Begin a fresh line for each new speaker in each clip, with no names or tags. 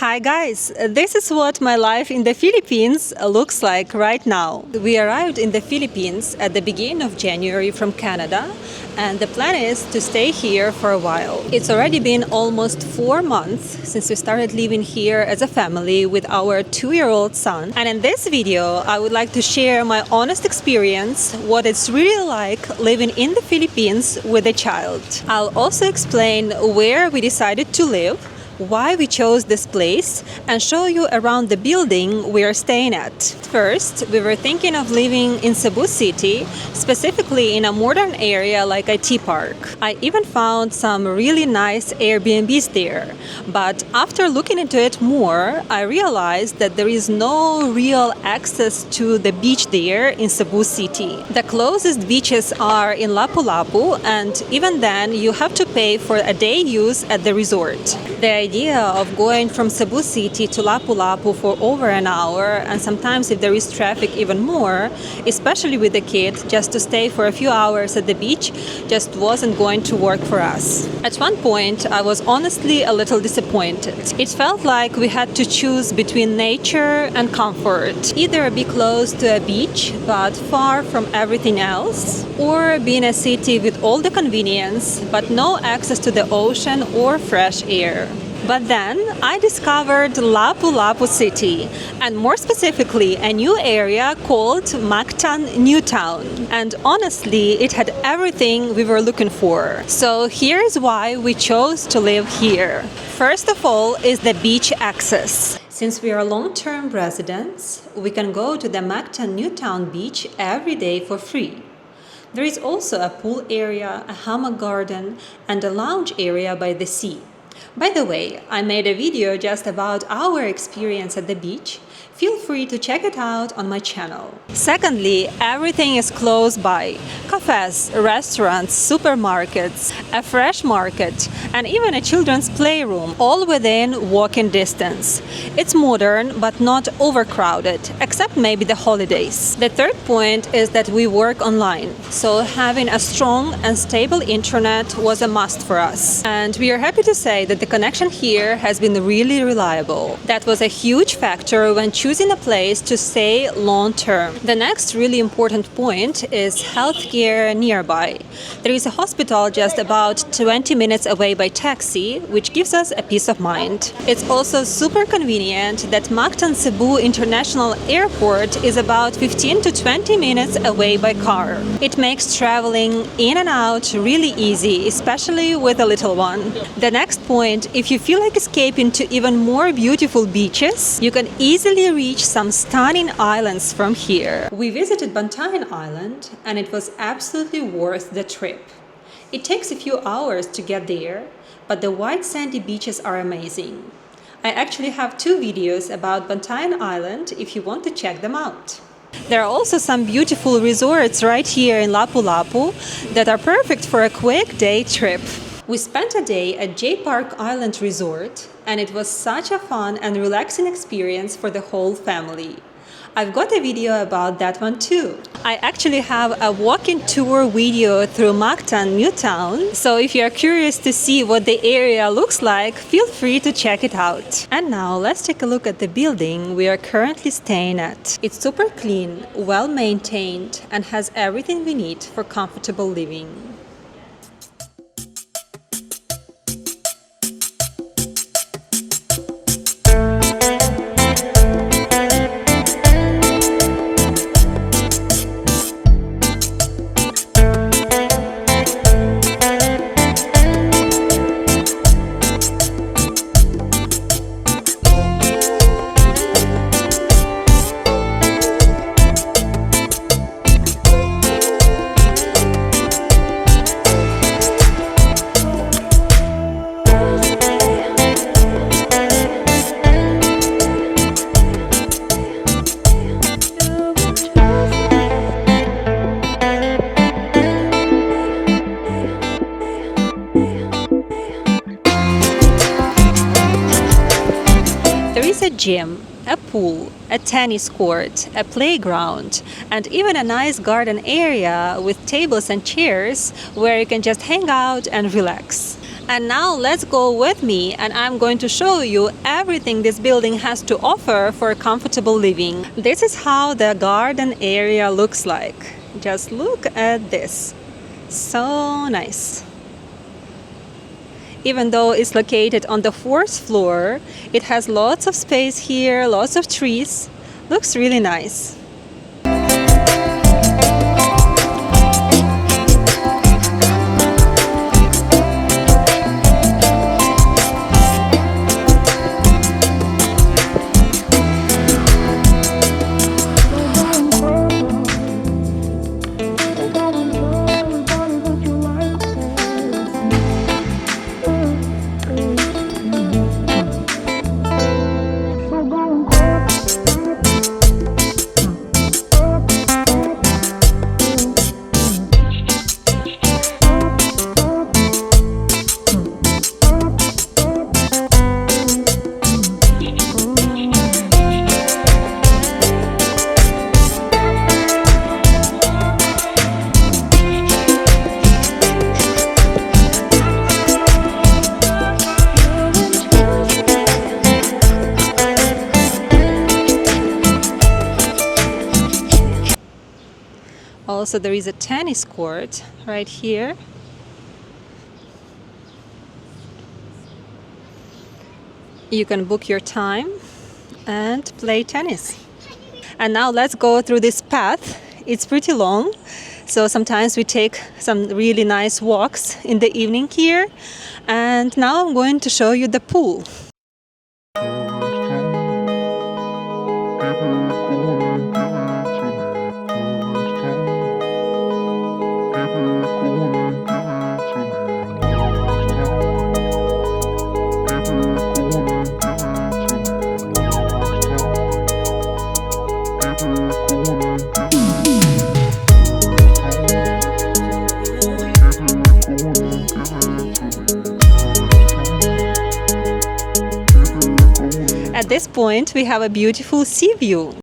Hi guys, this is what my life in the Philippines looks like right now. We arrived in the Philippines at the beginning of January from Canada, and the plan is to stay here for a while. It's already been almost 4 months since we started living here as a family with our 2-year-old son. And in this video, I would like to share my honest experience, what it's really like living in the Philippines with a child. I'll also explain where we decided to live, why we chose this place, and show you around the building we are staying at. First, we were thinking of living in Cebu City, specifically in a modern area like IT Park. I even found some really nice Airbnbs there, but after looking into it more, I realized that there is no real access to the beach there in Cebu City. The closest beaches are in Lapu-Lapu, and even then you have to pay for a day use at the resort. The idea of going from Cebu City to Lapu-Lapu for over an hour, and sometimes if there is traffic even more, especially with the kid, just to stay for a few hours at the beach just wasn't going to work for us. At one point, I was honestly a little disappointed. It felt like we had to choose between nature and comfort. Either be close to a beach but far from everything else, or be in a city with all the convenience but no access to the ocean or fresh air. But then I discovered Lapu-Lapu City, and more specifically a new area called Mactan Newtown. And honestly, it had everything we were looking for. So here's why we chose to live here. First of all is the beach access. Since we are long-term residents, we can go to the Mactan Newtown beach every day for free. There is also a pool area, a hammock garden, and a lounge area by the sea. By the way, I made a video just about our experience at the beach. Feel free to check it out on my channel. Secondly, everything is close by. Cafes, restaurants, supermarkets, a fresh market, and even a children's playroom, all within walking distance. It's modern but not overcrowded, except maybe the holidays. The third point is that we work online, so having a strong and stable internet was a must for us. And we are happy to say that the connection here has been really reliable. That was a huge factor when choosing a place to stay long term. The next really important point is healthcare nearby. There is a hospital just about 20 minutes away by taxi, which gives us a peace of mind. It's also super convenient that Mactan Cebu International Airport is about 15 to 20 minutes away by car. It makes traveling in and out really easy, especially with a little one. The next point, if you feel like escaping to even more beautiful beaches, you can easily reach some stunning islands from here. We visited Bantayan Island, and it was absolutely worth the trip. It takes a few hours to get there, but the white sandy beaches are amazing. I actually have 2 videos about Bantayan Island if you want to check them out. There are also some beautiful resorts right here in Lapu-Lapu that are perfect for a quick day trip. We spent a day at J Park Island Resort, and it was such a fun and relaxing experience for the whole family. I've got a video about that one too. I actually have a walking tour video through Mactan Newtown, so if you're curious to see what the area looks like, feel free to check it out. And now let's take a look at the building we are currently staying at. It's super clean, well maintained, and has everything we need for comfortable living. A gym, a pool, a tennis court, a playground, and even a nice garden area with tables and chairs where you can just hang out and relax. And now let's go with me and I'm going to show you everything this building has to offer for comfortable living. This is how the garden area looks like. Just look at this. So nice. Even though it's located on the 4th floor, it has lots of space here, lots of trees. Looks really nice. Also, there is a tennis court right here. You can book your time and play tennis. And now let's go through this path. It's pretty long, so sometimes we take some really nice walks in the evening here. And now I'm going to show you the pool. At this point, we have a beautiful sea view.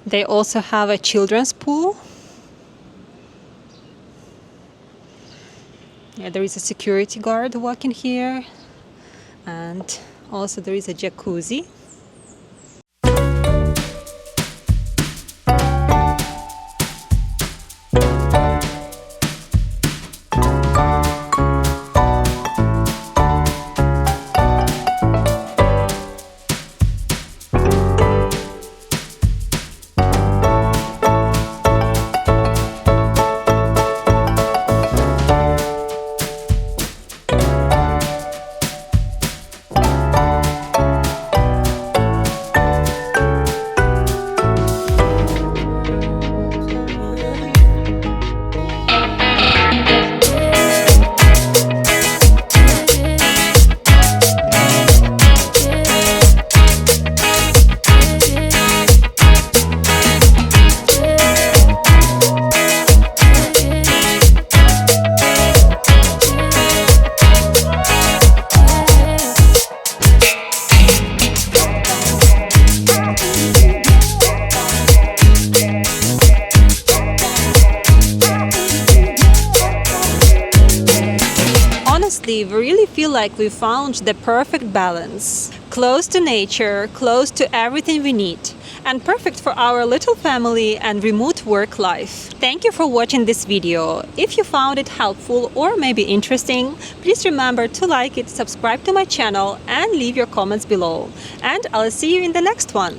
They also have a children's pool. Yeah, there is a security guard walking here, and also there is a jacuzzi. feel like we found the perfect balance. Close to nature, close to everything we need, and perfect for our little family and remote work life. Thank you for watching this video. If you found it helpful or maybe interesting, please remember to like it, subscribe to my channel, and leave your comments below. And I'll see you in the next one.